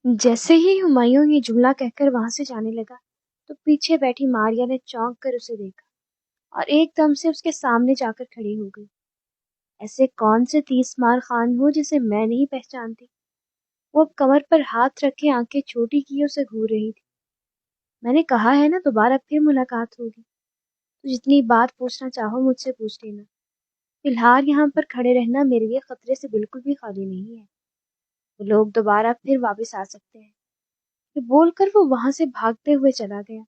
جیسے ہی ہمایوں یہ جملہ کہہ کر وہاں سے جانے لگا تو پیچھے بیٹھی ماریا نے چونک کر اسے دیکھا اور ایک دم سے اس کے سامنے جا کر کھڑی ہو گئی۔ ایسے کون سے 30 مار خان ہو جسے میں نہیں پہچانتی؟ وہ کمر پر ہاتھ رکھے آنکھیں چھوٹی کیے اسے گھور رہی تھی۔ میں نے کہا ہے نا دوبارہ پھر ملاقات ہوگی، تو جتنی بات پوچھنا چاہو مجھ سے پوچھ لینا۔ فی الحال یہاں پر کھڑے رہنا میرے لیے خطرے سے بالکل بھی خالی نہیں ہے۔ وہ لوگ دوبارہ پھر واپس آ سکتے ہیں۔ یہ بول کر وہ وہاں سے بھاگتے ہوئے چلا گیا،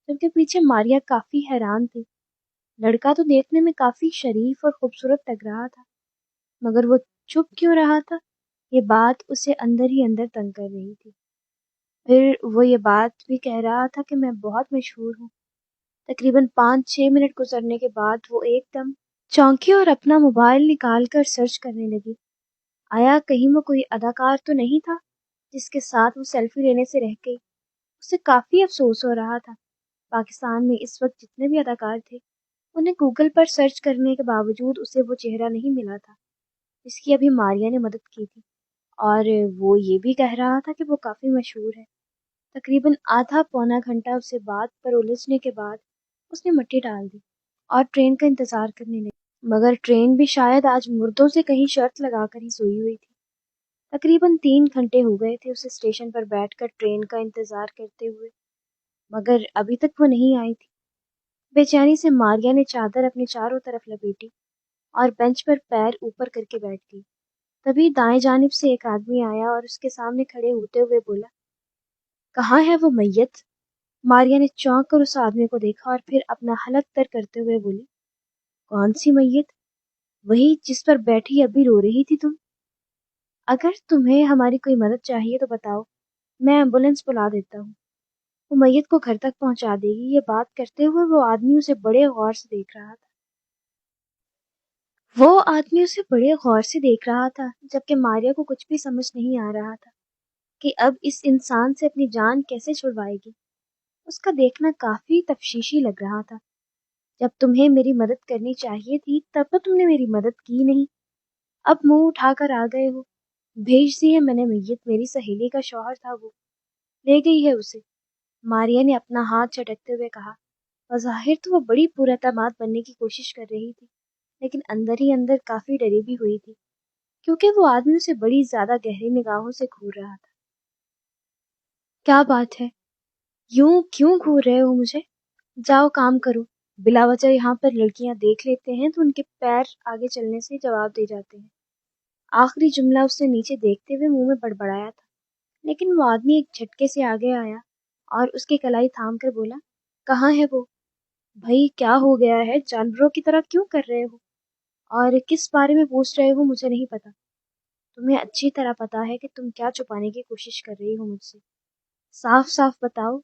جبکہ پیچھے ماریا کافی حیران تھی۔ لڑکا تو دیکھنے میں کافی شریف اور خوبصورت لگ رہا تھا، مگر وہ چپ کیوں رہا تھا؟ یہ بات اسے اندر ہی اندر تنگ کر رہی تھی۔ پھر وہ یہ بات بھی کہہ رہا تھا کہ میں بہت مشہور ہوں۔ تقریباً 5-6 منٹ گزرنے کے بعد وہ ایک دم چونکی اور اپنا موبائل نکال کر سرچ کرنے لگی۔ آیا کہیں وہ کوئی اداکار تو نہیں تھا جس کے ساتھ وہ سیلفی لینے سے رہ گئی؟ اسے کافی افسوس ہو رہا تھا۔ پاکستان میں اس وقت جتنے بھی اداکار تھے انہیں گوگل پر سرچ کرنے کے باوجود اسے وہ چہرہ نہیں ملا تھا جس کی ابھی ماریا نے مدد کی تھی، اور وہ یہ بھی کہہ رہا تھا کہ وہ کافی مشہور ہے۔ تقریباً آدھا پونا گھنٹہ اسے بات پر الجھنے کے بعد اس نے مٹی ڈال دی اور ٹرین کا انتظار کرنے لگی، مگر ٹرین بھی شاید آج مردوں سے کہیں شرط لگا کر ہی سوئی ہوئی تھی۔ تقریباً 3 گھنٹے ہو گئے تھے اسے اسٹیشن پر بیٹھ کر ٹرین کا انتظار کرتے ہوئے، مگر ابھی تک وہ نہیں آئی تھی۔ بے چینی سے ماریا نے چادر اپنے چاروں طرف لپیٹی اور بینچ پر پیر اوپر کر کے بیٹھ گئی۔ تبھی دائیں جانب سے ایک آدمی آیا اور اس کے سامنے کھڑے ہوتے ہوئے بولا، کہاں ہے وہ میت؟ ماریا نے چونک کر اس آدمی کو دیکھا اور پھر اپنا حلق تر کرتے ہوئے بولی، کون سی میت؟ وہی جس پر بیٹھی ابھی رو رہی تھی تم؟ اگر تمہیں ہماری کوئی مدد چاہیے تو بتاؤ، میں ایمبولینس بلا دیتا ہوں، وہ میت کو گھر تک پہنچا دے گی۔ یہ بات کرتے ہوئے وہ آدمی اسے بڑے غور سے دیکھ رہا تھا۔ جبکہ ماریا کو کچھ بھی سمجھ نہیں آ رہا تھا کہ اب اس انسان سے اپنی جان کیسے چھڑوائے گی۔ اس کا دیکھنا کافی تفشیشی لگ رہا تھا۔ جب تمہیں میری مدد کرنی چاہیے تھی تب تو تم نے میری مدد کی نہیں، اب منہ اٹھا کر آ گئے ہو۔ بھیج دی ہے میں نے میت، میری سہیلی کا شوہر تھا، وہ لے گئی ہے اسے۔ ماریا نے اپنا ہاتھ جھٹکتے ہوئے کہا۔ بظاہر تو وہ بڑی پراعتماد بننے کی کوشش کر رہی تھی، لیکن اندر ہی اندر کافی ڈری بھی ہوئی تھی، کیونکہ وہ آدمی اسے بڑی زیادہ گہری نگاہوں سے گھور رہا تھا۔ کیا بات ہے؟ یوں کیوں گھور رہے ہو مجھے؟ جاؤ کام کرو۔ بلا وجہ یہاں پر لڑکیاں دیکھ لیتے ہیں تو ان کے پیر آگے چلنے سے جواب دے جاتے ہیں۔ آخری جملہ اس نے نیچے دیکھتے ہوئے منہ میں بڑبڑایا تھا، لیکن وہ آدمی ایک جھٹکے سے آگے آیا اور اس کی کلائی تھام کر بولا، کہاں ہے وہ؟ بھائی کیا ہو گیا ہے؟ جانوروں کی طرح کیوں کر رہے ہو؟ اور کس بارے میں پوچھ رہے ہو مجھے نہیں پتا۔ تمہیں اچھی طرح پتا ہے کہ تم کیا چھپانے کی کوشش کر رہی ہو مجھ سے۔ صاف صاف بتاؤ،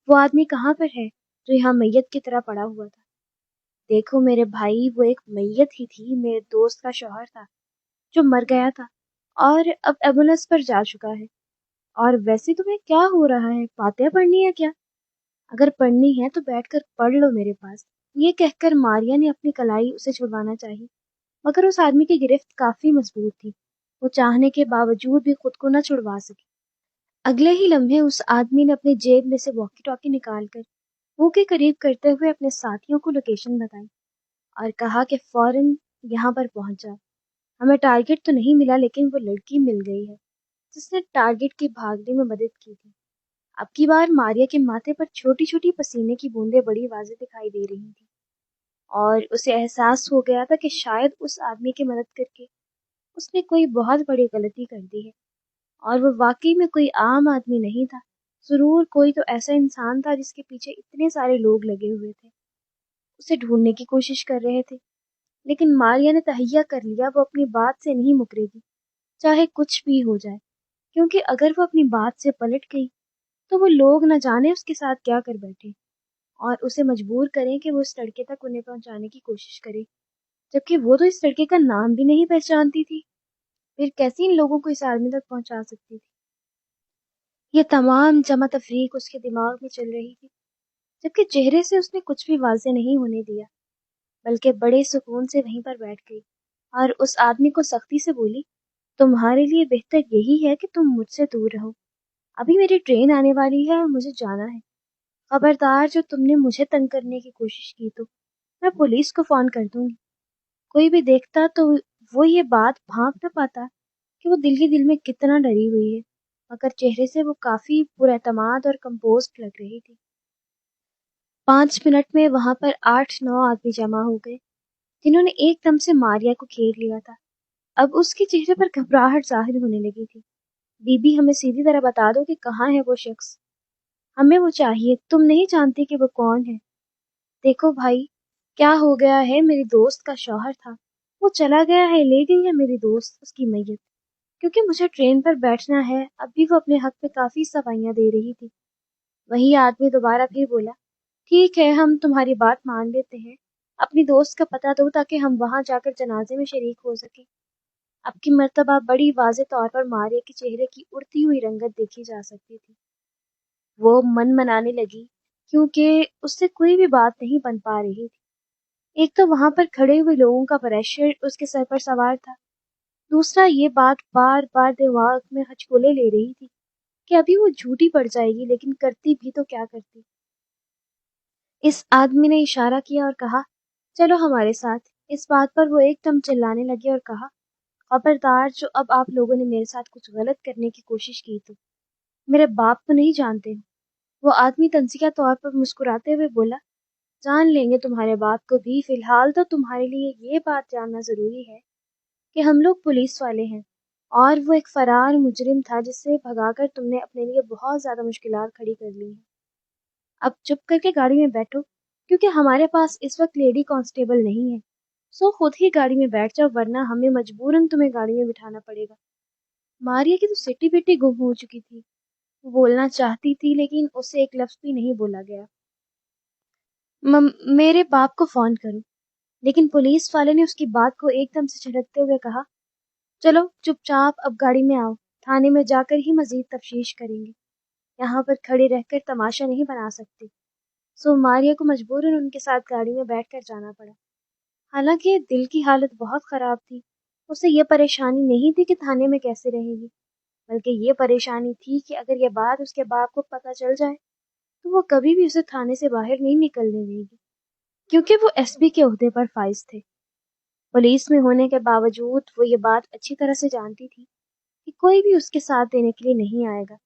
وہ آدمی کہاں پر ہے جو یہاں میت کی طرح پڑا ہوا تھا؟ دیکھو میرے بھائی، وہ ایک میت ہی تھی، میرے دوست کا شوہر تھا جو مر گیا تھا اور اب ایمبولینس پر جا چکا ہے۔ اور ویسے تمہیں کیا ہو رہا ہے؟ فاتحہ پڑھنی ہے کیا؟ اگر پڑھنی ہے تو بیٹھ کر پڑھ لو میرے پاس۔ یہ کہہ کر ماریا نے اپنی کلائی اسے چھڑوانا چاہی، مگر اس آدمی کی گرفت کافی مضبوط تھی، وہ چاہنے کے باوجود بھی خود کو نہ چھڑوا سکی۔ اگلے ہی لمحے اس آدمی نے اپنی جیب میں سے واکی ٹاکی نکال کر منہ کے قریب کرتے ہوئے اپنے ساتھیوں کو لوکیشن بتائی اور کہا کہ فوراً یہاں پر پہنچ جاؤ۔ ہمیں ٹارگٹ تو نہیں ملا، لیکن وہ لڑکی مل گئی ہے جس نے ٹارگٹ کی بھاگنے میں مدد کی تھی۔ اب کی بار ماریا کے ماتھے پر چھوٹی چھوٹی پسینے کی بوندیں بڑی واضح دکھائی دے رہی تھیں، اور اسے احساس ہو گیا تھا کہ شاید اس آدمی کی مدد کر کے اس نے کوئی بہت بڑی غلطی کر دی ہے، اور وہ واقعی میں کوئی عام آدمی نہیں تھا، ضرور کوئی تو ایسا انسان تھا جس کے پیچھے اتنے سارے لوگ لگے ہوئے تھے، اسے ڈھونڈنے کی کوشش کر رہے تھے۔ لیکن ماریا نے تہیہ کر لیا وہ اپنی بات سے نہیں مکرے گی، چاہے کچھ بھی ہو جائے، کیونکہ اگر وہ اپنی بات سے پلٹ گئی تو وہ لوگ نہ جانے اس کے ساتھ کیا کر بیٹھے اور اسے مجبور کریں کہ وہ اس لڑکے تک انہیں پہنچانے کی کوشش کرے، جبکہ وہ تو اس لڑکے کا نام بھی نہیں پہچانتی تھی۔ پھر کیسے ان لوگوں کو اس آدمی تک پہنچا سکتی تھی؟ یہ تمام جمع تفریق اس کے دماغ میں چل رہی تھی، جبکہ چہرے سے اس نے کچھ بھی واضح نہیں ہونے دیا، بلکہ بڑے سکون سے وہیں پر بیٹھ گئی اور اس آدمی کو سختی سے بولی، تمہارے لیے بہتر یہی ہے کہ تم مجھ سے دور رہو، ابھی میری ٹرین آنے والی ہے اور مجھے جانا ہے. خبردار جو تم نے مجھے تنگ کرنے کی کوشش کی تو میں پولیس کو فون کر دوں گی. کوئی بھی دیکھتا تو وہ یہ بات بھانپ نہ پاتا کہ وہ دل ہی دل میں کتنا ڈری ہوئی ہے، مگر چہرے سے وہ کافی پراعتماد اور کمپوزڈ لگ رہی تھی. 5 منٹ میں وہاں پر 8-9 آدمی جمع ہو گئے جنہوں نے ایک دم سے ماریا کو گھیر لیا تھا. اب اس کے چہرے پر گھبراہٹ ظاہر ہونے لگی تھی. بی بی ہمیں سیدھی طرح بتا دو کہ کہاں ہے وہ شخص، ہمیں وہ چاہیے، تم نہیں جانتی کہ وہ کون ہے. دیکھو بھائی، کیا ہو گیا ہے، میری دوست کا شوہر تھا، وہ چلا گیا ہے، لے گئی ہے میری دوست اس کی میت، کیونکہ مجھے ٹرین پر بیٹھنا ہے. اب بھی وہ اپنے حق پہ کافی سوائیاں دے رہی تھی. وہی آدمی دوبارہ پھر بولا، ٹھیک ہے ہم تمہاری بات مان لیتے ہیں، اپنی دوست کا پتہ دو تاکہ ہم وہاں جا کر جنازے میں شریک ہو سکیں. اب کی مرتبہ بڑی واضح طور پر ماریا کے چہرے کی اڑتی ہوئی رنگت دیکھی جا سکتی تھی. وہ من منانے لگی کیونکہ اس سے کوئی بھی بات نہیں بن پا رہی تھی. ایک تو وہاں پر کھڑے ہوئے لوگوں کا پریشر اس کے سر پر سوار تھا، دوسرا یہ بات بار بار دماغ میں ہچکولے لے رہی تھی کہ ابھی وہ جھوٹی پڑ جائے گی، لیکن کرتی بھی تو کیا کرتی. اس آدمی نے اشارہ کیا اور کہا، چلو ہمارے ساتھ. اس بات پر وہ ایک دم چلانے لگے اور کہا، خبردار جو اب آپ لوگوں نے میرے ساتھ کچھ غلط کرنے کی کوشش کی تو میرے باپ کو نہیں جانتے ہو. وہ آدمی تنزیہ طور پر مسکراتے ہوئے بولا، جان لیں گے تمہارے باپ کو بھی، فی الحال تو تمہارے لیے یہ بات جاننا ضروری ہے کہ ہم لوگ پولیس والے ہیں اور وہ ایک فرار مجرم تھا جس سے بھگا کر تم نے اپنے لیے بہت زیادہ مشکلات کھڑی کر لی ہیں. اب چپ کر کے گاڑی میں بیٹھو کیونکہ ہمارے پاس اس وقت لیڈی کانسٹیبل نہیں ہے، سو خود ہی گاڑی میں بیٹھ جاؤ ورنہ ہمیں مجبوراً تمہیں گاڑی میں بٹھانا پڑے گا. ماریا کی تو سٹی بیٹی گم ہو چکی تھی. وہ بولنا چاہتی تھی لیکن اسے ایک لفظ بھی نہیں بولا گیا. میرے باپ کو فون کرو. لیکن پولیس والے نے اس کی بات کو ایک دم سے جھٹکتے ہوئے کہا، چلو چپ چاپ اب گاڑی میں آؤ، تھانے میں جا کر ہی مزید تفتیش کریں گے، یہاں پر کھڑے رہ کر تماشا نہیں بنا سکتے. سو ماریا کو مجبوراً ان کے ساتھ گاڑی میں بیٹھ کر جانا پڑا. حالانکہ دل کی حالت بہت خراب تھی. اسے یہ پریشانی نہیں تھی کہ تھانے میں کیسے رہے گی، بلکہ یہ پریشانی تھی کہ اگر یہ بات اس کے باپ کو پتہ چل جائے تو وہ کبھی بھی اسے تھانے سے باہر نہیں نکلنے دے گی، کیونکہ وہ ایس پی کے عہدے پر فائز تھے. پولیس میں ہونے کے باوجود وہ یہ بات اچھی طرح سے جانتی تھی کہ کوئی بھی اس کے ساتھ دینے کے لیے نہیں آئے گا.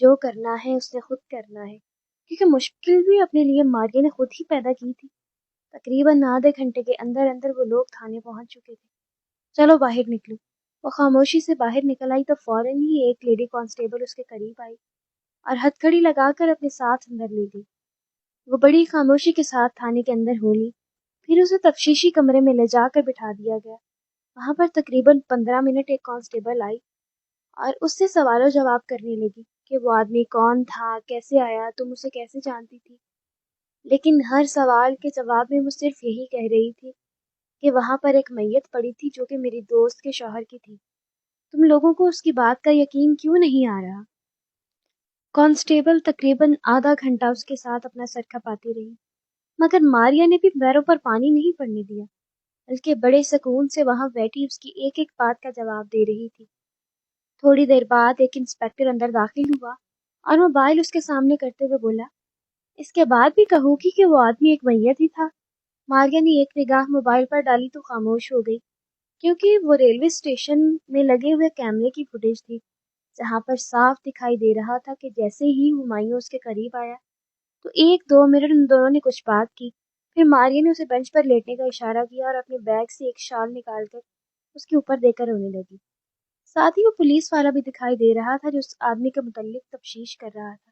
جو کرنا ہے اس نے خود کرنا ہے، کیونکہ مشکل بھی اپنے لیے ماریا نے خود ہی پیدا کی تھی. تقریباً آدھے گھنٹے کے اندر اندر وہ لوگ تھانے پہنچ چکے تھے. چلو باہر نکلو. وہ خاموشی سے باہر نکل آئی تو فوراً ہی ایک لیڈی کانسٹیبل اس کے قریب آئی اور ہتھ کڑی لگا کر اپنے ساتھ اندر لے گئی. وہ بڑی خاموشی کے ساتھ تھانے کے اندر ہو لی، پھر اسے تفتیشی کمرے میں لے جا کر بٹھا دیا گیا. وہاں پر تقریباً 15 منٹ ایک کانسٹیبل آئی اور اس سے سوال و جواب کرنے لگی کہ وہ آدمی کون تھا، کیسے آیا، تم اسے کیسے جانتی تھی. لیکن ہر سوال کے جواب میں وہ صرف یہی کہہ رہی تھی کہ وہاں پر ایک میت پڑی تھی جو کہ میری دوست کے شوہر کی تھی. تم لوگوں کو اس کی بات کا یقین کیوں نہیں آ رہا؟ کانسٹیبل تقریباً آدھا گھنٹہ اس کے ساتھ اپنا سر کھپاتی رہی، مگر ماریا نے بھی پیروں پر پانی نہیں پڑنے دیا، بلکہ بڑے سکون سے وہاں بیٹھی اس کی ایک ایک بات کا جواب دے رہی تھی. تھوڑی دیر بعد ایک انسپکٹر اندر داخل ہوا اور موبائل اس کے سامنے کرتے ہوئے بولا، اس کے بعد بھی کہو گی کہ وہ آدمی ایک میت ہی تھا. ماریا نے ایک نگاہ موبائل پر ڈالی تو خاموش ہو گئی، کیونکہ وہ ریلوے اسٹیشن میں لگے ہوئے کیمرے کی فوٹیج تھی جہاں پر صاف دکھائی دے رہا تھا کہ جیسے ہی ہمایوں اس کے قریب آیا تو 1-2 منٹ ان دونوں نے کچھ بات کی. پھر ماریا نے اسے بینچ پر لیٹنے کا اشارہ کیا اور اپنے بیگ سے ایک شال نکال کر اس کے اوپر دے کر رونے لگی. ساتھ ہی وہ پولیس والا بھی دکھائی دے رہا تھا جو اس آدمی کے متعلق تفتیش کر رہا تھا.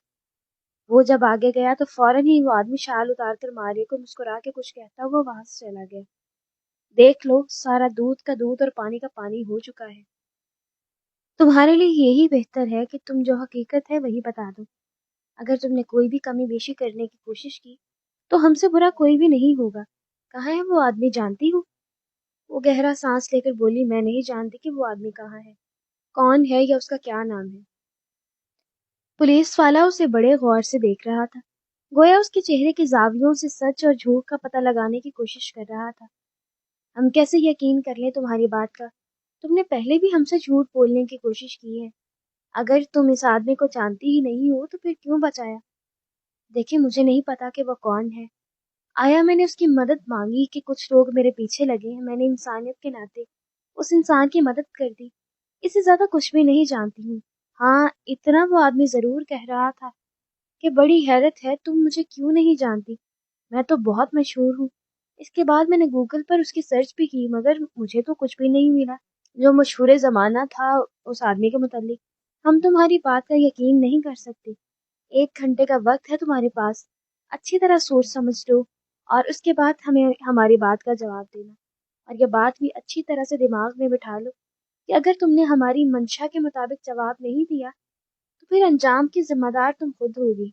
وہ جب آگے گیا تو فوراً ہی وہ آدمی شال اتار کر ماریا کو مسکرا کے کچھ کہتا ہوا وہاں سے چلا گیا. دیکھ لو، سارا دودھ کا دودھ اور پانی کا پانی ہو چکا ہے. تمہارے لیے یہی بہتر ہے کہ تم جو حقیقت ہے وہی بتا دو. اگر تم نے کوئی بھی کمی بیشی کرنے کی کوشش کی تو ہم سے برا کوئی بھی نہیں ہوگا. کہاں ہے وہ آدمی، جانتی ہو؟ وہ گہرا سانس لے کر بولی، میں نہیں جانتی کہ وہ آدمی کہاں ہے، کون ہے یا اس کا کیا نام ہے. پولیس والا اسے بڑے غور سے دیکھ رہا تھا، گویا اس کے چہرے کے زاویوں سے سچ اور جھوٹ کا پتہ لگانے کی کوشش کر رہا تھا. ہم کیسے یقین کر لیں تمہاری بات کا؟ تم نے پہلے بھی ہم سے جھوٹ بولنے کی کوشش کی ہے. اگر تم اس آدمی کو جانتی ہی نہیں ہو تو پھر کیوں بچایا؟ دیکھیں مجھے نہیں پتا کہ وہ کون ہے. آیا میں نے اس کی مدد مانگی کہ کچھ لوگ میرے پیچھے لگے ہیں. میں نے انسانیت کے ناطے اس انسان کی مدد کر دی. اس سے زیادہ کچھ بھی نہیں جانتی ہوں. ہاں اتنا وہ آدمی ضرور کہہ رہا تھا کہ بڑی حیرت ہے تم مجھے کیوں نہیں جانتی، میں تو بہت مشہور ہوں. اس کے بعد میں نے گوگل پر اس کی سرچ بھی کی مگر مجھے تو کچھ بھی نہیں ملا جو مشہور زمانہ تھا اس آدمی کے متعلق. ہم تمہاری بات کا یقین نہیں کر سکتے. 1 گھنٹے کا وقت ہے تمہارے پاس، اچھی طرح سوچ سمجھ لو اور اس کے بعد ہمیں ہماری بات کا جواب دینا. اور یہ بات بھی اچھی طرح سے دماغ میں بٹھا لو کہ اگر تم نے ہماری منشا کے مطابق جواب نہیں دیا تو پھر انجام کی ذمہ دار تم خود ہوگی.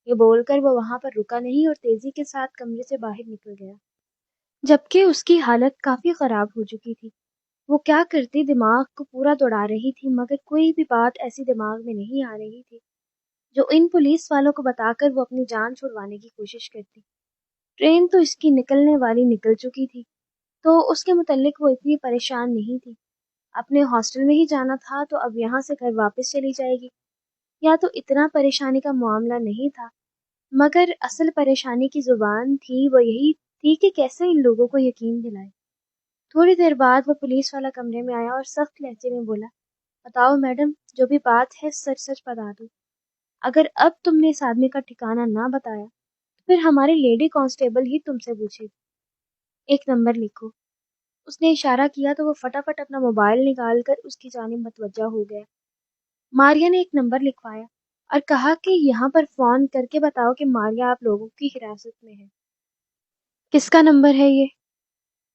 یہ بول کر وہ وہاں پر رکا نہیں اور تیزی کے ساتھ کمرے سے باہر نکل گیا، جبکہ اس کی حالت کافی خراب ہو چکی تھی. وہ کیا کرتی دماغ کو پورا دوڑا رہی تھی مگر کوئی بھی بات ایسی دماغ میں نہیں آ رہی تھی جو ان پولیس والوں کو بتا کر وہ اپنی جان چھڑوانے کی کوشش کرتی. ٹرین تو اس کی نکلنے والی نکل چکی تھی تو اس کے متعلق وہ اتنی پریشان نہیں تھی. اپنے ہاسٹل میں ہی جانا تھا تو اب یہاں سے گھر واپس چلی جائے گی. یا تو اتنا پریشانی کا معاملہ نہیں تھا مگر اصل پریشانی کی زبان تھی وہ یہی تھی کہ کیسے ان لوگوں کو یقین دلائے. تھوڑی دیر بعد وہ پولیس والا کمرے میں آیا اور سخت لہجے میں بولا، بتاؤ میڈم، جو بھی بات ہے سچ سچ بتا دو. اگر اب تم نے اس آدمی کا ٹھکانہ نہ بتایا تو پھر ہماری لیڈی کانسٹیبل ہی تم سے پوچھے گی. 1 نمبر لکھو. اس نے اشارہ کیا تو وہ فٹافٹ اپنا موبائل نکال کر اس کی جانب متوجہ ہو گیا. ماریا نے 1 نمبر لکھوایا اور کہا کہ یہاں پر فون کر کے بتاؤ کہ ماریا آپ لوگوں کی حراست میں ہے. کس کا نمبر ہے یہ؟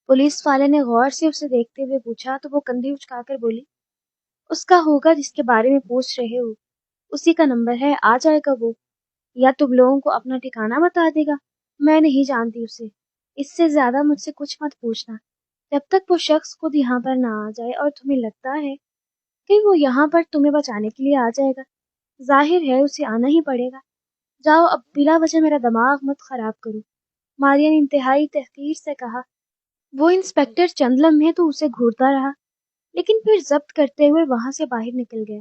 پولیس والے نے غور سے اسے دیکھتے ہوئے پوچھا تو وہ کندھی اچکا کر بولی، اس کا ہوگا جس کے بارے میں پوچھ رہے ہو، اسی کا نمبر ہے، آ جائے گا وہ، یا تم لوگوں کو اپنا ٹھکانہ بتا دے گا. میں نہیں جانتی اسے، اس سے زیادہ مجھ سے کچھ مت پوچھنا جب تک وہ شخص خود یہاں پر نہ آ جائے. اور تمہیں لگتا ہے کہ وہ یہاں پر تمہیں بچانے کے لیے آ جائے گا؟ ظاہر ہے اسے آنا ہی پڑے گا. جاؤ اب بلا وجہ میرا دماغ مت خراب کرو. ماریا نے انتہائی تحقیر سے کہا. وہ انسپکٹر چند لمحے تو اسے گھورتا رہا لیکن پھر ضبط کرتے ہوئے وہاں سے باہر نکل گیا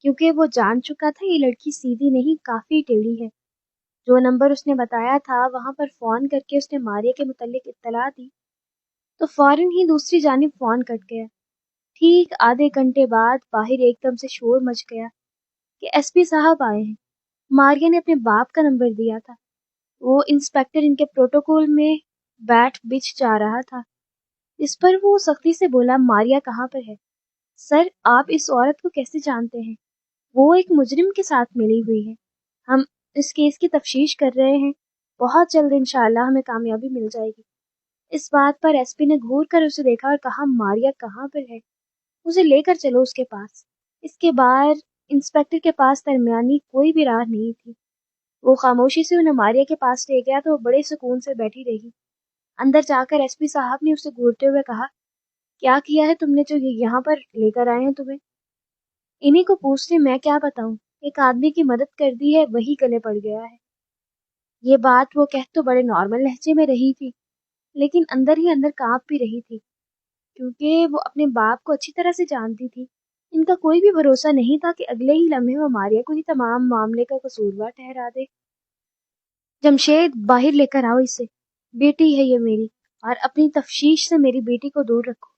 کیونکہ وہ جان چکا تھا یہ لڑکی سیدھی نہیں کافی ٹیڑھی ہے. جو نمبر اس نے بتایا تھا وہاں پر فون کر کے اس نے ماریا کے متعلق اطلاع دی تو فوراً ہی دوسری جانب فون کٹ گیا. ٹھیک آدھے گھنٹے بعد باہر ایک دم سے شور مچ گیا کہ ایس پی صاحب آئے ہیں. ماریا نے اپنے باپ کا نمبر دیا تھا. وہ انسپکٹر ان کے پروٹوکول میں بیٹھ بچ جا رہا تھا. اس پر وہ سختی سے بولا، ماریا کہاں پر ہے؟ سر آپ اس عورت کو کیسے جانتے ہیں؟ وہ ایک مجرم کے ساتھ ملی ہوئی ہے. ہم اس کیس کی تفتیش کر رہے ہیں، بہت جلد انشاءاللہ ہمیں کامیابی مل جائے گی. اس بات پر ایس پی نے گھور کر اسے دیکھا اور کہا، ماریا کہاں پر ہے؟ اسے لے کر چلو اس کے پاس. اس کے بعد انسپکٹر کے پاس درمیانی کوئی بھی راہ نہیں تھی. وہ خاموشی سے انہیں ماریا کے پاس لے گیا تو وہ بڑے سکون سے بیٹھی رہی. اندر جا کر ایس پی صاحب نے اسے گھورتے ہوئے کہا، کیا کیا ہے تم نے جو یہاں پر لے کر آئے ہیں تمہیں؟ انہی کو پوچھ لیں، میں کیا بتاؤں. ایک آدمی کی مدد کر دی ہے وہی گلے پڑ گیا ہے. یہ بات وہ کہہ تو بڑے نارمل لہجے میں رہی تھی لیکن اندر ہی اندر کانپ بھی رہی تھی کیونکہ وہ اپنے باپ کو اچھی طرح سے جانتی تھی. ان کا کوئی بھی بھروسہ نہیں تھا کہ اگلے ہی لمحے وہ ماریا کو ہی تمام معاملے کا قصوروار ٹھہرا دے. جمشید باہر لے کر آؤ اسے، بیٹی ہے یہ میری، اور اپنی تفتیش سے میری بیٹی کو دور رکھو.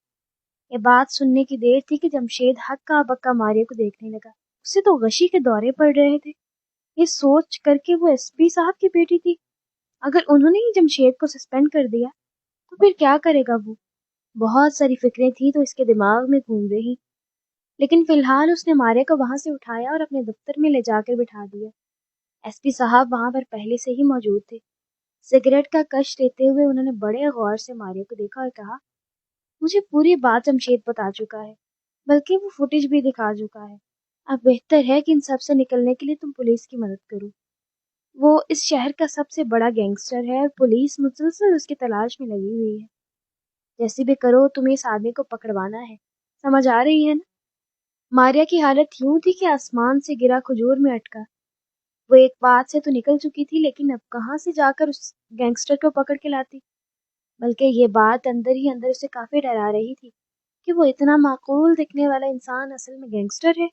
یہ بات سننے کی دیر تھی کہ جمشید ہکا بکا ماریا کو دیکھنے لگا. اسے تو غشی کے دورے پڑ رہے تھے. یہ سوچ کر کے وہ ایس پی صاحب کی بیٹی تھی. اگر انہوں نے ہی جمشید کو سسپینڈ کر دیا تو پھر کیا کرے گا وہ؟ بہت ساری فکریں تھیں تو اس کے دماغ میں گھوم رہی، لیکن فی الحال اس نے ماریا کو وہاں سے اٹھایا اور اپنے دفتر میں لے جا کر بٹھا دیا. ایس پی صاحب وہاں پر پہلے سے ہی موجود تھے. سگریٹ کا کش لیتے ہوئے انہوں نے بڑے غور سے ماریا کو دیکھا اور کہا، مجھے پوری بات جمشید بتا چکا ہے، بلکہ وہ فوٹیج بھی دکھا چکا ہے. اب بہتر ہے کہ ان سب سے نکلنے کے لیے تم پولیس کی مدد کرو. وہ اس شہر کا سب سے بڑا گینگسٹر ہے اور پولیس مسلسل اس کی تلاش میں لگی ہوئی ہے. جیسے بھی کرو تمہیں اس آدمی کو پکڑوانا ہے، سمجھ آ رہی ہے نا؟ ماریا کی حالت یوں تھی کہ آسمان سے گرا کھجور میں اٹکا. وہ ایک بات سے تو نکل چکی تھی لیکن اب کہاں سے جا کر اس گینگسٹر کو پکڑ کے لاتی؟ بلکہ یہ بات اندر ہی اندر اسے کافی ڈرا رہی تھی کہ وہ اتنا معقول دکھنے والا انسان اصل میں گینگسٹر ہے.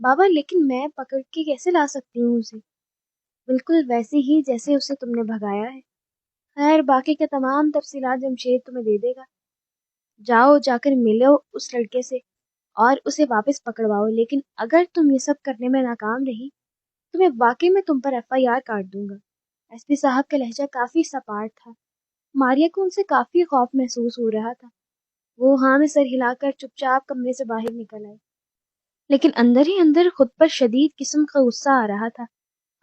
بابا لیکن میں پکڑ کے کیسے لا سکتی ہوں اسے؟ بالکل ویسے ہی جیسے اسے تم نے بھگایا ہے۔ خیر باقی کے تمام تفصیلات جمشید تمہیں دے دے گا۔ جاؤ جا کر ملو اس لڑکے سے اور اسے واپس پکڑواؤ، لیکن اگر تم یہ سب کرنے میں ناکام رہی تو میں واقعی میں تم پر ایف آئی آر کاٹ دوں گا۔ ایس پی صاحب کا لہجہ کافی سپاٹ تھا۔ ماریا کو ان سے کافی خوف محسوس ہو رہا تھا۔ وہ ہاں میں سر ہلا کر چپ چاپ کمرے سے باہر نکل آئی، لیکن اندر ہی اندر خود پر شدید قسم کا غصہ آ رہا تھا۔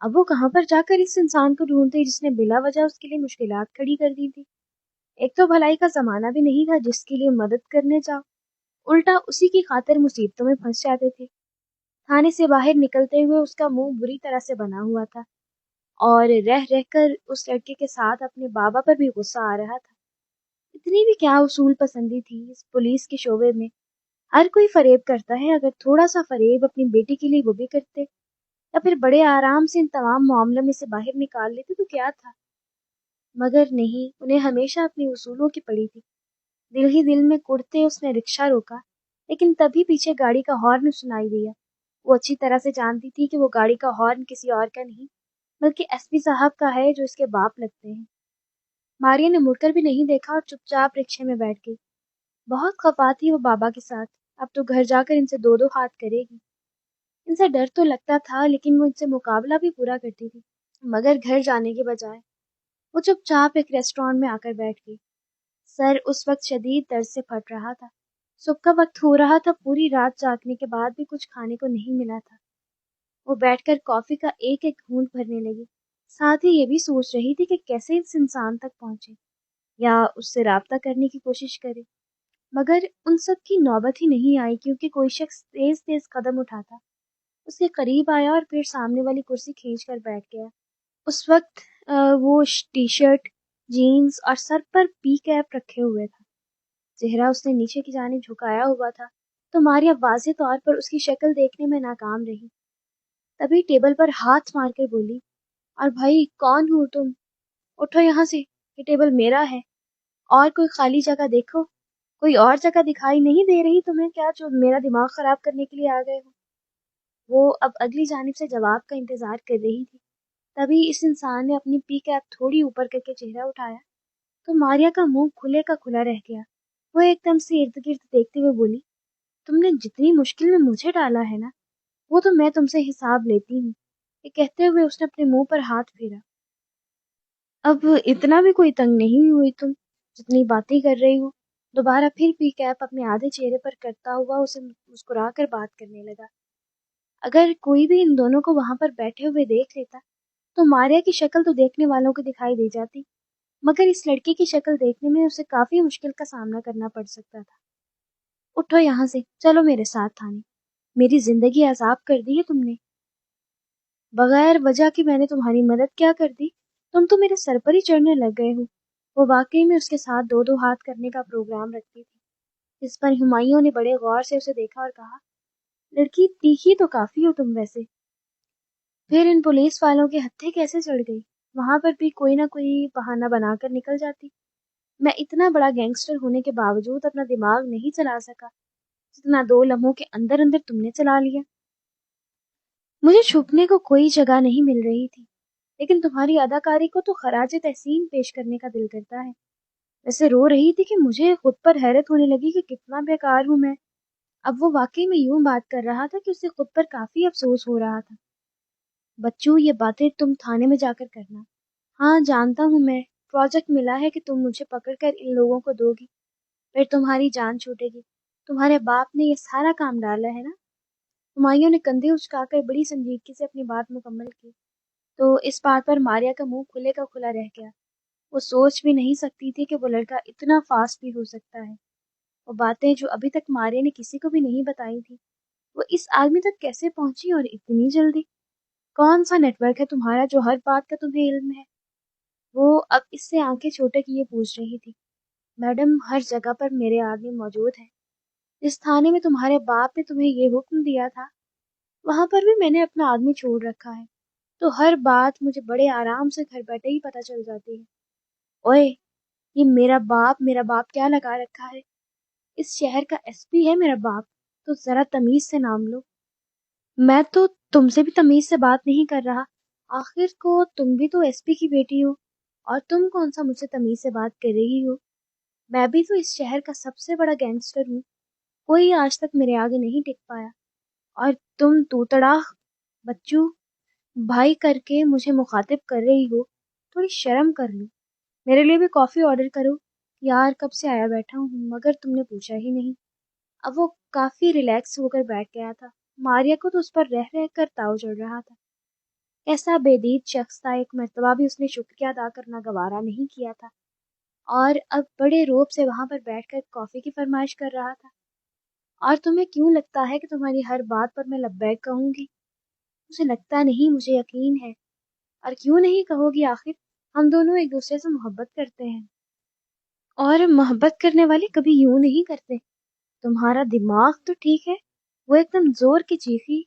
اب وہ کہاں پر جا کر اس انسان کو ڈھونڈتے جس نے بلا وجہ اس کے لیے مشکلات کھڑی کر دی تھی۔ ایک تو بھلائی کا زمانہ بھی نہیں تھا جس کے لیے مدد کرنے جاؤ، الٹا اسی کی خاطر مصیبتوں میں پھنس جاتے تھے۔ تھانے سے باہر نکلتے ہوئے اس کا منہ بری طرح سے بنا ہوا تھا اور رہ رہ کر اس لڑکے کے ساتھ اپنے بابا پر بھی غصہ آ رہا تھا۔ اتنی بھی کیا اصول پسندی تھی اس پولیس کے شعبے میں۔ ہر کوئی فریب کرتا ہے، اگر تھوڑا سا فریب اپنی بیٹی کے لیے وہ بھی کرتے یا پھر بڑے آرام سے ان تمام معاملوں میں سے باہر نکال لیتے تو کیا تھا، مگر نہیں، انہیں ہمیشہ اپنے اصولوں کی پڑی تھی۔ دل ہی دل میں کڑتے اس نے رکشہ روکا، لیکن تبھی پیچھے گاڑی کا ہارن سنائی دیا۔ وہ اچھی طرح سے جانتی تھی کہ وہ گاڑی کا ہارن کسی اور کا نہیں بلکہ ایس پی صاحب کا ہے جو اس کے باپ لگتے ہیں۔ ماریا نے مڑ کر بھی نہیں دیکھا اور چپ چاپ رکشے میں بیٹھ گئی۔ بہت خفا تھی وہ بابا کے ساتھ، اب تو گھر جا کر ان سے دو دو ہاتھ کرے گی۔ ان سے ڈر تو لگتا تھا لیکن وہ ان سے مقابلہ بھی پورا کرتی تھی، مگر گھر جانے کے بجائے وہ چپ چاپ ایک ریسٹورانٹ میں آ کر بیٹھ گئی۔ سر اس وقت شدید درد سے پھٹ رہا تھا۔ صبح کا وقت ہو رہا تھا، پوری رات جاگنے کے بعد بھی کچھ کھانے کو نہیں ملا تھا۔ وہ بیٹھ کر کافی کا ایک ایک گھونٹ بھرنے لگی، ساتھ ہی یہ بھی سوچ رہی تھی کہ کیسے اس انسان تک پہنچے یا اس سے رابطہ کرنے کی کوشش کرے، مگر ان سب کی نوبت ہی نہیں آئی کیونکہ کوئی شخص تیز تیز قدم اٹھاتا اس کے قریب آیا اور پھر سامنے والی کرسی کھینچ کر بیٹھ گیا۔ اس وقت وہ ٹی شرٹ، جینز اور سر پر پی کیپ رکھے ہوئے تھا۔ چہرہ اس نے نیچے کی جانب جھکایا ہوا تھا تو ماریا واضح طور پر اس کی شکل دیکھنے میں ناکام رہی۔ تبھی ٹیبل پر ہاتھ مار کر بولی، اور بھائی کون ہو تم؟ اٹھو یہاں سے، یہ ٹیبل میرا ہے، اور کوئی خالی جگہ دیکھو۔ کوئی اور جگہ دکھائی نہیں دے رہی تمہیں کیا جو میرا دماغ خراب کرنے کے لیے آ گئے ہو؟ وہ اب اگلی جانب سے جواب کا انتظار کر رہی تھی، تبھی اس انسان نے اپنی پی کیپ تھوڑی اوپر کر کے چہرہ اٹھایا تو ماریا کا منہ کھلے کا کھلا رہ گیا۔ وہ ایک دم سے ارد گرد دیکھتے ہوئے بولی، تم نے جتنی مشکل میں مجھے ڈالا ہے نا وہ تو میں تم سے حساب لیتی ہوں۔ یہ کہتے ہوئے اس نے اپنے منہ پر ہاتھ پھیرا۔ اب اتنا بھی کوئی تنگ نہیں ہوئی تم جتنی باتیں کر رہی ہو؟ دوبارہ پھر پی کیپ اپنے آدھے چہرے پر کرتا ہوا اسے مسکرا کر بات کرنے لگا۔ اگر کوئی بھی ان دونوں کو وہاں پر بیٹھے ہوئے دیکھ لیتا تو ماریا کی شکل تو دیکھنے والوں کو دکھائی دے جاتی، مگر اس لڑکی کی شکل دیکھنے میں اسے کافی مشکل کا سامنا کرنا پڑ سکتا تھا۔ اٹھو یہاں سے، چلو میرے ساتھ تھانے، میری زندگی عذاب کر دی ہے تم نے۔ بغیر وجہ کی میں نے تمہاری مدد کیا کر دی؟ تم تو میرے سر پر ہی چڑھنے لگ گئے ہو۔ وہ واقعی میں اس کے ساتھ دو دو ہاتھ کرنے کا پروگرام رکھتی تھی۔ اس پر ہمایوں نے بڑے غور سے اسے دیکھا اور کہا، لڑکی تیکھی تو کافی ہو تم ویسے۔ پھر ان پولیس والوں کے ہتھے کیسے چڑھ گئی؟ وہاں پر بھی کوئی نہ کوئی بہانہ بنا کر نکل جاتی۔ میں اتنا بڑا گینگسٹر ہونے کے باوجود اپنا دماغ نہیں چلا سکا جتنا 2 لمحوں کے اندر اندر تم نے چلا لیا۔ مجھے چھپنے کو کوئی جگہ نہیں مل رہی تھی، لیکن تمہاری اداکاری کو تو خراج تحسین پیش کرنے کا دل کرتا ہے۔ ویسے رو رہی تھی کہ مجھے خود پر حیرت ہونے لگی کہ کتنا بیکار ہوں میں۔ اب وہ واقعی میں یوں بات کر رہا تھا کہ اسے خود پر کافی افسوس ہو رہا تھا۔ بچوں یہ باتیں تم تھانے میں جا کر کرنا۔ ہاں جانتا ہوں میں، پروجیکٹ ملا ہے کہ تم مجھے پکڑ کر ان لوگوں کو دو گی، پھر تمہاری جان چھوٹے گی۔ تمہارے باپ نے یہ سارا کام ڈالا ہے نا؟ ہمایوں نے کندھے اچکا کر بڑی سنجیدگی سے اپنی بات مکمل کی، تو اس بات پر ماریا کا منہ کھلے کا کھلا رہ گیا۔ وہ سوچ بھی نہیں سکتی تھی کہ وہ لڑکا اتنا فاسٹ بھی ہو سکتا ہے۔ وہ باتیں جو ابھی تک ماریا نے کسی کو بھی نہیں بتائی تھی وہ اس آدمی تک کیسے پہنچی اور اتنی جلدی؟ کون سا نیٹ ورک ہے تمہارا جو ہر بات کا تمہیں علم ہے؟ وہ اب اس سے آنکھیں چھوٹے کیے پوچھ رہی تھی۔ میڈم ہر جگہ پر میرے آدمی موجود ہیں۔ جس تھانے میں تمہارے باپ نے تمہیں یہ حکم دیا تھا وہاں پر بھی میں نے اپنا آدمی چھوڑ رکھا ہے، تو ہر بات مجھے بڑے آرام سے گھر بیٹھے ہی پتہ چل جاتی ہے۔ اوئے یہ میرا باپ کیا لگا رکھا ہے؟ اس شہر کا ایس پی ہے میرا باپ، تو ذرا تمیز سے نام لو۔ میں تو تم سے بھی تمیز سے بات نہیں کر رہا، آخر کو تم بھی تو ایس پی کی بیٹی ہو، اور تم کون سا مجھ سے تمیز سے بات کر رہی ہو؟ میں بھی تو اس شہر کا سب سے بڑا گینگسٹر ہوں، کوئی آج تک میرے آگے نہیں ٹک پایا، اور تم توتڑا بچو بھائی کر کے مجھے مخاطب کر رہی ہو، تھوڑی شرم کر لو۔ میرے لیے بھی کافی آرڈر کرو، یار کب سے آیا بیٹھا ہوں مگر تم نے پوچھا ہی نہیں۔ اب وہ کافی ریلیکس ہو کر بیٹھ گیا تھا، ماریا کو تو اس پر رہ رہ کر تاؤ چڑھ رہا تھا، ایسا بے دید شخص تھا، ایک مرتبہ بھی اس نے شکریہ ادا کرنا گوارا نہیں کیا تھا، اور اب بڑے روب سے وہاں پر بیٹھ کر کافی کی فرمائش کر رہا تھا۔ اور تمہیں کیوں لگتا ہے کہ تمہاری ہر بات پر میں لبیک کہوں گی؟ مجھے لگتا نہیں، مجھے یقین ہے۔ اور کیوں نہیں کہو گی؟ آخر ہم دونوں ایک دوسرے سے محبت کرتے ہیں، اور محبت کرنے والے کبھی یوں نہیں کرتے۔ تمہارا دماغ تو ٹھیک ہے، وہ ایک دم زور کی چیخی،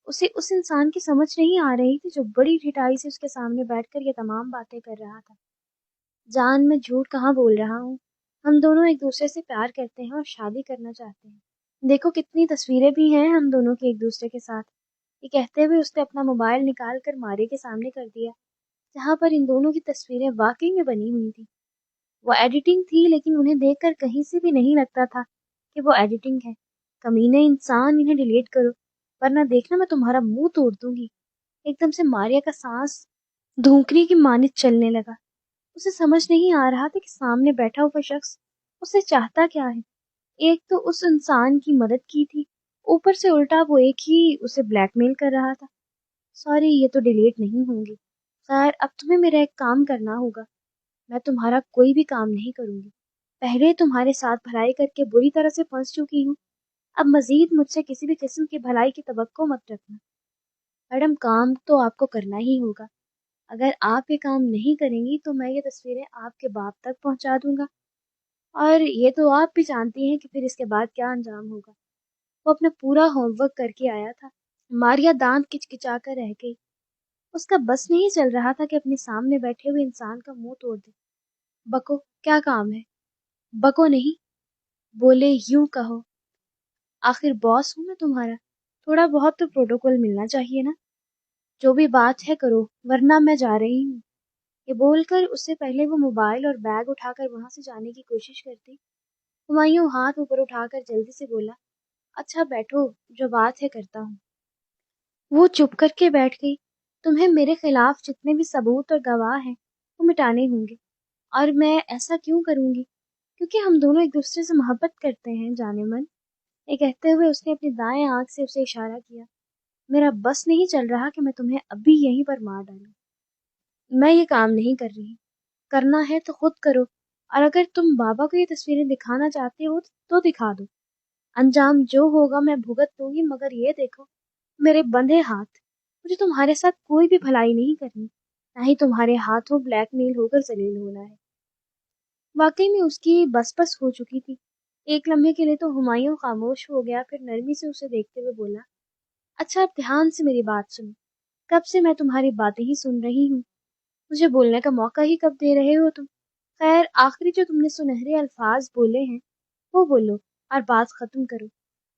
اسے اس انسان کی سمجھ نہیں آ رہی تھی جو بڑی ٹھٹائی سے اس کے سامنے بیٹھ کر یہ تمام باتیں کر رہا تھا۔ جان میں جھوٹ کہاں بول رہا ہوں، ہم دونوں ایک دوسرے سے پیار کرتے ہیں اور شادی کرنا چاہتے ہیں، دیکھو کتنی تصویریں بھی ہیں ہم دونوں کی ایک دوسرے کے ساتھ۔ یہ کہتے ہوئے اس نے اپنا موبائل نکال کر مارے کے سامنے کر دیا، جہاں پر ان دونوں کی تصویریں واقعی میں بنی ہوئی تھی۔ وہ ایڈیٹنگ تھی، لیکن انہیں دیکھ کر کہیں سے بھی نہیں لگتا تھا کہ وہ ایڈیٹنگ ہے۔ کمینے انسان، انہیں ڈیلیٹ کرو ورنہ دیکھنا میں تمہارا منہ توڑ دوں گی۔ ایک دم سے ماریا کا سانس دھونکری کی مانند چلنے لگا، اسے سمجھ نہیں آ رہا تھا کہ سامنے بیٹھا ہوا شخص اسے چاہتا کیا ہے۔ ایک تو اس انسان کی مدد کی تھی، اوپر سے الٹا وہ ایک ہی اسے بلیک میل کر رہا تھا۔ سوری، یہ تو ڈیلیٹ نہیں ہوں گی۔ خیر، اب تمہیں میرا ایک کام کرنا ہوگا، میں تمہارا کوئی بھی کام نہیں کروں گی، پہلے تمہارے ساتھ بھلائی کر کے بری طرح سے پھنس چکی ہوں، اب مزید مجھ سے کسی بھی قسم کی بھلائی کی توقع مت رکھنا۔ میڈم، کام تو آپ کو کرنا ہی ہوگا، اگر آپ یہ کام نہیں کریں گی تو میں یہ تصویریں آپ کے باپ تک پہنچا دوں گا، اور یہ تو آپ بھی جانتی ہیں کہ پھر اس کے بعد کیا انجام ہوگا۔ وہ اپنا پورا ہوم ورک کر کے آیا تھا۔ ماریا دانت کچکچا کر رہ گئی، اس کا بس نہیں چل رہا تھا کہ اپنے سامنے بیٹھے ہوئے انسان کا منہ توڑ دے۔ بکو، کیا کام ہے؟ بکو نہیں، بولے یوں کہو، آخر باس ہوں میں تمہارا، تھوڑا بہت تو پروٹوکول ملنا چاہیے نا۔ جو بھی بات ہے کرو ورنہ میں جا رہی ہوں۔ یہ بول کر اس سے پہلے وہ موبائل اور بیگ اٹھا کر وہاں سے جانے کی کوشش کرتی، ہمایوں ہاتھ اوپر اٹھا کر جلدی سے بولا، اچھا بیٹھو، جو بات ہے کرتا ہوں۔ وہ چپ کر کے بیٹھ گئی۔ تمہیں میرے خلاف جتنے بھی ثبوت اور گواہ ہیں وہ مٹانے ہوں گے، اور میں ایسا کیوں کروں گی؟ کیونکہ ہم دونوں ایک دوسرے سے محبت کرتے ہیں جانے من۔ یہ کہتے ہوئے اس نے اپنی دائیں آنکھ سے اسے اشارہ کیا۔ میرا بس نہیں چل رہا کہ میں تمہیں ابھی یہیں پر مار ڈالوں۔ میں یہ کام نہیں کر رہی، کرنا ہے تو خود کرو، اور اگر تم بابا کو یہ تصویریں دکھانا چاہتے ہو تو دکھا دو، انجام جو ہوگا میں بھگت لوں گی، مگر یہ دیکھو میرے بندھے ہاتھ، مجھے تمہارے ساتھ کوئی بھی بھلائی نہیں کرنی، نہ ہی تمہارے ہاتھوں بلیک میل ہو کر ذلیل ہونا ہے۔ واقعی میں اس کی بس بس ہو چکی تھی۔ ایک لمحے کے لیے تو ہمایوں خاموش ہو گیا، پھر نرمی سے اسے دیکھتے ہوئے بولا، اچھا اب دھیان سے میری بات سنو، کب سے میں تمہاری باتیں ہی سن رہی ہوں، مجھے بولنے کا موقع ہی کب دے رہے ہو تم؟ خیر، آخری جو تم نے سنہرے الفاظ بولے ہیں وہ بولو اور بات ختم کرو۔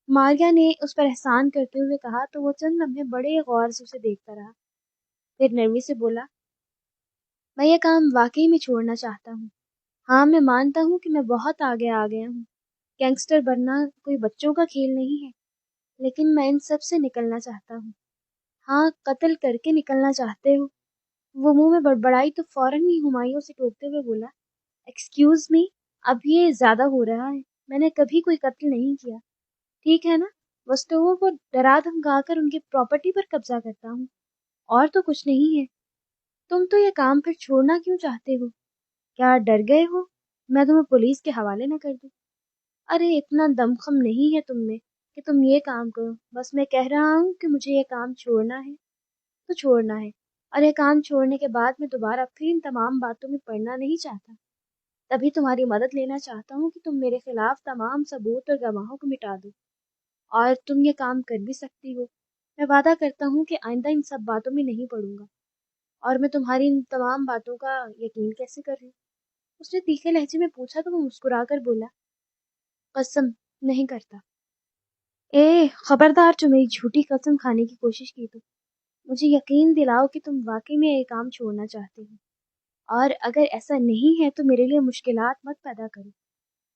ماریا نے اس پر احسان کرتے ہوئے کہا تو وہ چند لمحے بڑے غور سے اسے دیکھتا رہا، پھر نرمی سے بولا، میں یہ کام واقعی میں چھوڑنا چاہتا ہوں۔ ہاں، میں مانتا ہوں کہ میں بہت آگے آ گیا ہوں، گینگسٹر بننا کوئی بچوں کا کھیل نہیں ہے، لیکن میں ان سب سے نکلنا چاہتا ہوں۔ ہاں، قتل کر کے نکلنا چاہتے ہو؟ وہ منہ میں بڑبڑائی تو فوراً ہی ہمایوں سے ٹوکتے ہوئے بولا، ایکسکیوز می، اب یہ زیادہ ہو رہا ہے، میں نے کبھی کوئی قتل نہیں کیا، ٹھیک ہے نا؟ وسطوں کو ڈرا دھمکا کر ان کی پراپرٹی پر قبضہ کرتا ہوں، اور تو کچھ نہیں ہے۔ تم تو یہ کام پھر چھوڑنا کیوں چاہتے ہو؟ کیا ڈر گئے ہو میں تمہیں پولیس کے حوالے نہ کر دوں؟ ارے اتنا دمخم نہیں ہے تم میں کہ تم یہ کام کرو، بس میں کہہ رہا ہوں کہ مجھے یہ کام چھوڑنا ہے تو چھوڑنا ہے، اور یہ کام چھوڑنے کے بعد میں دوبارہ پھر ان تمام باتوں میں پڑنا نہیں چاہتا۔ تبھی تمہاری مدد لینا چاہتا ہوں کہ تم میرے خلاف تمام ثبوت اور گواہوں کو مٹا دو، اور تم یہ کام کر بھی سکتی ہو۔ میں وعدہ کرتا ہوں کہ آئندہ ان سب باتوں میں نہیں پڑوں گا، اور میں تمہاری ان تمام باتوں کا یقین کیسے کر لوں؟ اس نے تیکھے لہجے میں پوچھا تو وہ مسکرا کر بولا، قسم نہیں کرتا۔ خبردار جو میری جھوٹی قسم کھانے کی کوشش کی تو مجھے یقین دلاؤ کہ تم واقعی میں یہ کام چھوڑنا چاہتے ہو، اور اگر ایسا نہیں ہے تو میرے لیے مشکلات مت پیدا کرو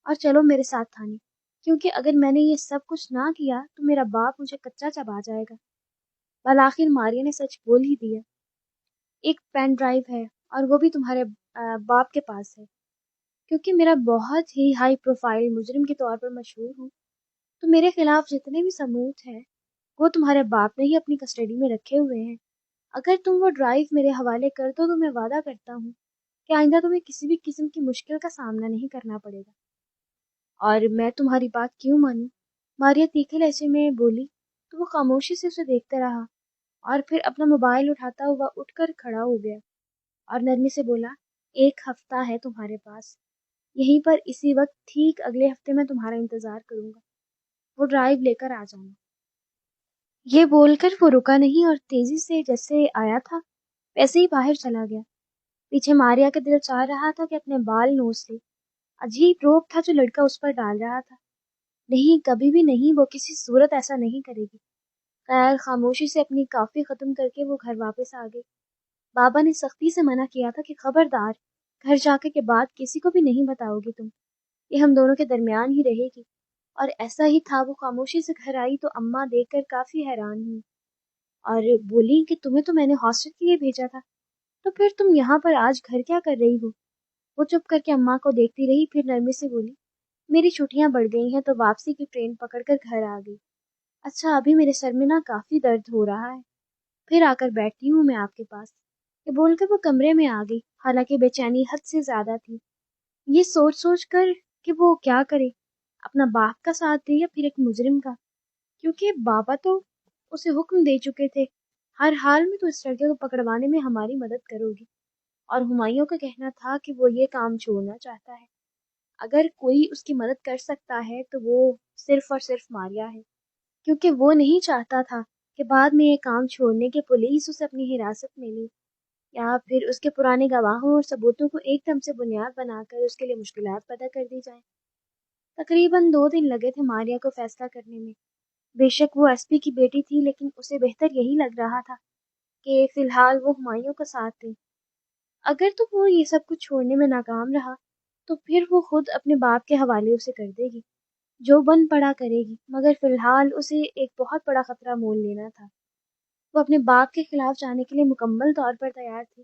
اور چلو میرے ساتھ تھانے، کیونکہ اگر میں نے یہ سب کچھ نہ کیا تو میرا باپ مجھے کچا چبا جائے گا۔ بالآخر ماریا نے سچ بول ہی دیا، ایک پین ڈرائیو ہے اور وہ بھی تمہارے باپ کے پاس ہے۔ کیونکہ میرا بہت ہی ہائی پروفائل مجرم کے طور پر مشہور ہوں تو میرے خلاف جتنے بھی ثبوت ہیں وہ تمہارے باپ نے ہی اپنی کسٹڈی میں رکھے ہوئے ہیں۔ اگر تم وہ ڈرائیو میرے حوالے کر دو تو میں وعدہ کرتا ہوں کہ آئندہ تمہیں کسی بھی قسم کی مشکل کا سامنا نہیں کرنا پڑے گا۔ اور میں تمہاری بات کیوں مانوں؟ ماریا تیکھے لہجے میں بولی تو وہ خاموشی سے اسے دیکھتا رہا اور پھر اپنا موبائل اٹھاتا ہوا اٹھ کر کھڑا ہو گیا اور نرمی سے بولا، 1 ہفتہ ہے تمہارے پاس، یہیں پر اسی وقت ٹھیک اگلے ہفتے میں تمہارا انتظار کروں گا، وہ ڈرائیو لے کر آ جانا۔ یہ بول کر وہ رکا نہیں اور تیزی سے جیسے آیا تھا ویسے ہی باہر چلا گیا۔ پیچھے ماریا کا دل چاہ رہا تھا کہ اپنے بال نوچ لے، عجیب روب تھا جو لڑکا اس پر ڈال رہا تھا۔ نہیں، کبھی بھی نہیں، وہ کسی صورت ایسا نہیں کرے گی۔ خیر، خاموشی سے اپنی کافی ختم کر کے وہ گھر واپس آ گئی۔ بابا نے سختی سے منع کیا تھا کہ خبردار، گھر جا کے بعد کسی کو بھی نہیں بتاؤ گی تم، یہ ہم دونوں کے درمیان ہی رہے گی۔ اور ایسا ہی تھا، وہ خاموشی سے گھر آئی تو اماں دیکھ کر کافی حیران ہوئی اور بولی کہ تمہیں تو میں نے ہاسٹل کے لیے بھیجا تھا، تو پھر تم یہاں پر آج گھر کیا کر رہی ہو؟ وہ چپ کر کے اماں کو دیکھتی رہی، پھر نرمی سے بولی، میری چھٹیاں بڑھ گئی ہیں تو واپسی کی ٹرین پکڑ کر گھر آ گئی۔ اچھا، ابھی میرے سر میں نا کافی درد ہو رہا ہے، پھر آ کر بیٹھتی ہوں میں آپ کے پاس۔ یہ بول کر وہ کمرے میں آ گئی، حالانکہ بے چینی حد سے زیادہ تھی، یہ سوچ سوچ کر کہ وہ کیا کرے، اپنا باپ کا ساتھ دے یا پھر ایک مجرم کا، کیونکہ بابا تو اسے حکم دے چکے تھے ہر حال میں تو اس لڑکے کو پکڑوانے میں ہماری مدد کرو گی، اور ہمایوں کا کہنا تھا کہ وہ یہ کام چھوڑنا چاہتا ہے، اگر کوئی اس کی مدد کر سکتا ہے تو وہ صرف اور صرف ماریا ہے، کیونکہ وہ نہیں چاہتا تھا کہ بعد میں یہ کام چھوڑنے کے پولیس اسے اپنی حراست میں لے یا پھر اس کے پرانے گواہوں اور ثبوتوں کو ایک دم سے بنیاد بنا کر اس کے لیے مشکلات پیدا کر دی جائیں۔ تقریباً 2 دن لگے تھے ماریا کو فیصلہ کرنے میں۔ بے شک وہ ایس پی کی بیٹی تھی، لیکن اسے بہتر یہی لگ رہا تھا کہ فی الحال وہ ہمایوں کا ساتھ دے۔ اگر تو وہ یہ سب کچھ چھوڑنے میں ناکام رہا تو پھر وہ خود اپنے باپ کے حوالے اسے کر دے گی، جو بن پڑا کرے گی، مگر فی الحال اسے ایک بہت بڑا خطرہ مول لینا تھا۔ وہ اپنے باپ کے خلاف جانے کے لیے مکمل طور پر تیار تھی،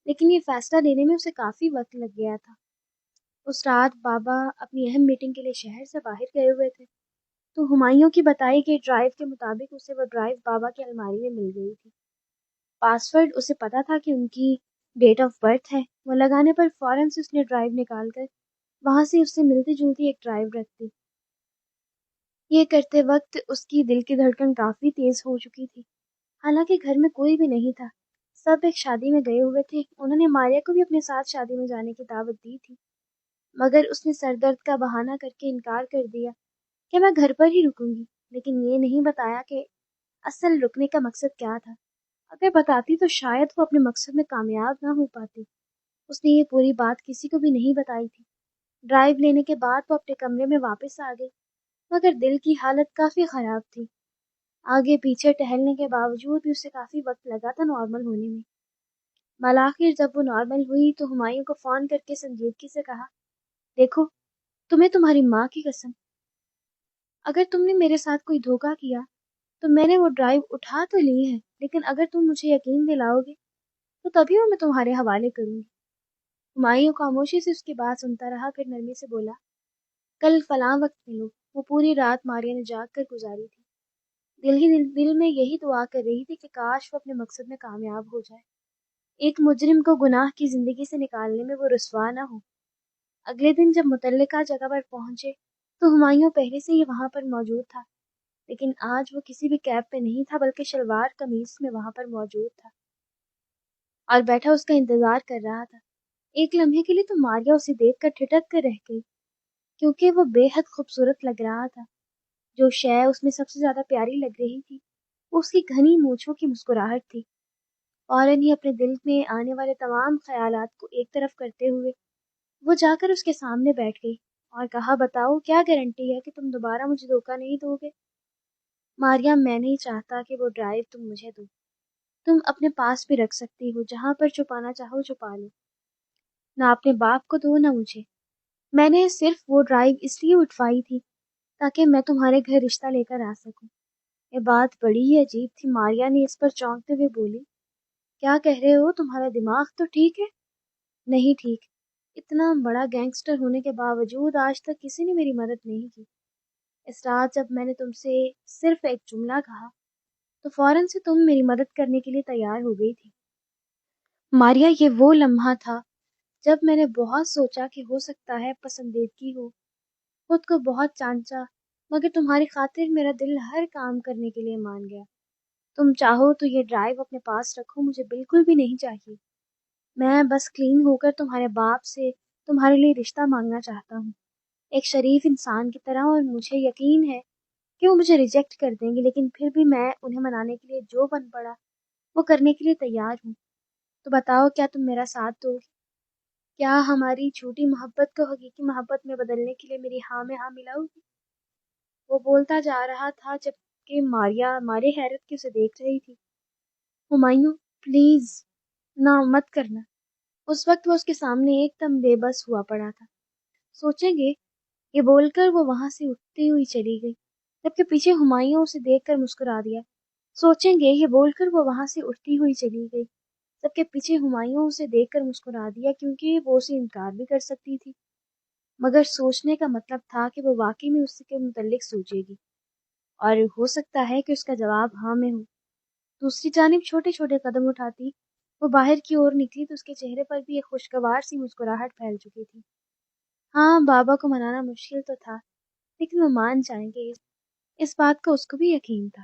لیکن یہ فیصلہ لینے میں اسے کافی وقت لگ گیا تھا۔ اس رات بابا اپنی اہم میٹنگ کے لیے شہر سے باہر گئے ہوئے تھے، تو ہمایوں کی بتائی گئی ڈرائیو کے مطابق اسے وہ ڈرائیو بابا کی الماری میں مل گئی تھی۔ پاسورڈ اسے پتا تھا کہ ان کی ڈیٹ آف برتھ ہے، وہ لگانے پر فوراً سے اس نے ڈرائیو نکال کر وہاں سے اس سے ملتی جلتی ایک ڈرائیو رکھ دی۔ یہ کرتے وقت اس کی دل کی دھڑکن کافی تیز ہو چکی تھی، حالانکہ گھر میں کوئی بھی نہیں تھا، سب ایک شادی میں گئے ہوئے تھے۔ انہوں نے ماریا کو بھی اپنے ساتھ شادی میں جانے کی دعوت دی تھی، مگر اس نے سر درد کا بہانہ کر کے انکار کر دیا کہ میں گھر پر ہی رکوں گی، لیکن یہ نہیں بتایا کہ اصل رکنے کا مقصد کیا تھا۔ اگر بتاتی تو شاید وہ اپنے مقصد میں کامیاب نہ ہو پاتی۔ اس نے یہ پوری بات کسی کو بھی نہیں بتائی تھی۔ ڈرائیو لینے کے بعد وہ اپنے کمرے میں واپس آ گئی، مگر دل کی حالت کافی خراب تھی۔ آگے پیچھے ٹہلنے کے باوجود بھی اسے کافی وقت لگا تھا نارمل ہونے میں۔ بالآخر جب وہ نارمل ہوئی تو ہمایوں کو فون کر کے سنجیدگی سے کہا، دیکھو، تمہیں تمہاری ماں کی قسم، اگر تم نے میرے ساتھ کوئی دھوکہ کیا تو میں نے وہ ڈرائیو اٹھا تو لی ہے، لیکن اگر تم مجھے یقین دلاؤ گے تو تبھی وہ میں تمہارے حوالے کروں گی۔ ہمایوں خاموشی سے اس کی بات سنتا رہا، پھر نرمی سے بولا، کل فلاں وقت ملو۔ وہ پوری رات ماریا نے جاگ کر گزاری تھی، دل میں یہی دعا کر رہی تھی کہ کاش وہ اپنے مقصد میں کامیاب ہو جائے، ایک مجرم کو گناہ کی زندگی سے نکالنے میں وہ رسوا نہ ہو۔ اگلے دن جب متعلقہ جگہ پر پہنچے تو ہمایوں پہلے سے ہی وہاں پر موجود تھا، لیکن آج وہ کسی بھی کیب پہ نہیں تھا بلکہ شلوار قمیص میں وہاں پر موجود تھا اور بیٹھا اس کا انتظار کر رہا تھا۔ ایک لمحے کے لیے تو ماریا اسے دیکھ کر ٹھٹک کر رہ گئی، کیونکہ وہ بے حد خوبصورت لگ رہا تھا۔ جو شے اس میں سب سے زیادہ پیاری لگ رہی تھی وہ اس کی گھنی مونچھوں کی مسکراہٹ تھی۔ فوراً ہی اپنے دل میں آنے والے تمام خیالات کو ایک طرف کرتے ہوئے وہ جا کر اس کے سامنے بیٹھ گئی اور کہا، بتاؤ، کیا گارنٹی ہے کہ تم دوبارہ مجھے دھوکہ نہیں دو گے؟ ماریا، میں نہیں چاہتا کہ وہ ڈرائیو تم مجھے دو. تم اپنے پاس بھی رکھ سکتی ہو، جہاں پر چھپانا چاہو چھپا لو. نہ اپنے باپ کو دو نہ مجھے. میں نے صرف وہ ڈرائیو اس لیے اٹھوائی تھی تاکہ میں تمہارے گھر رشتہ لے کر آ سکوں. یہ بات بڑی ہی عجیب تھی. ماریا نے اس پر چونکتے ہوئے بولی، کیا کہہ رہے ہو؟ تمہارا دماغ تو ٹھیک ہے؟ نہیں ٹھیک. اتنا بڑا گینگسٹر ہونے کے باوجود آج تک کسی نے میری مدد نہیں کی. اس رات جب میں نے تم سے صرف ایک جملہ کہا تو فوراً سے تم میری مدد کرنے کے لیے تیار ہو گئی تھی. ماریا، یہ وہ لمحہ تھا جب میں نے بہت سوچا کہ ہو سکتا ہے پسندیدگی ہو، خود کو بہت چانچا، مگر تمہاری خاطر میرا دل ہر کام کرنے کے لیے مان گیا. تم چاہو تو یہ ڈرائیو اپنے پاس رکھو، مجھے بالکل بھی نہیں چاہیے. میں بس کلین ہو کر تمہارے باپ سے تمہارے لیے رشتہ مانگنا چاہتا ہوں، ایک شریف انسان کی طرح. اور مجھے یقین ہے کہ وہ مجھے ریجیکٹ کر دیں گے، لیکن پھر بھی میں انہیں منانے کے لیے جو بن پڑا وہ کرنے کے لیے تیار ہوں. تو بتاؤ، کیا تم میرا ساتھ دو گی؟ کیا ہماری جھوٹی محبت کو حقیقی محبت میں بدلنے کے لیے میری ہاں میں ہاں ملاؤ گی؟ وہ بولتا جا رہا تھا جبکہ ماریا مارے حیرت کے اسے دیکھ رہی تھی. ہمایوں، پلیز نہ مت کرنا. اس وقت وہ اس کے سامنے ایک دم بے بس ہوا پڑا تھا. سوچیں گے، یہ بول کر وہ وہاں سے اٹھتی ہوئی چلی گئی، جبکہ پیچھے ہمایوں اسے دیکھ کر مسکرا دیا. سوچیں گے، یہ بول کر وہ وہاں سے اٹھتی ہوئی چلی گئی، جبکہ پیچھے ہمایوں اسے دیکھ کر مسکرا دیا، کیونکہ وہ اسے انکار بھی کر سکتی تھی. مگر سوچنے کا مطلب تھا کہ وہ واقعی میں اس کے متعلق سوچے گی، اور ہو سکتا ہے کہ اس کا جواب ہاں میں ہو. دوسری جانب چھوٹے چھوٹے قدم اٹھاتی وہ باہر کی اور نکلی تو اس کے چہرے پر بھی ایک خوشگوار سی مسکراہٹ پھیل چکی تھی. ہاں، بابا کو منانا مشکل تو تھا، لیکن وہ مان جائیں گے، اس بات کا اس کو بھی یقین تھا.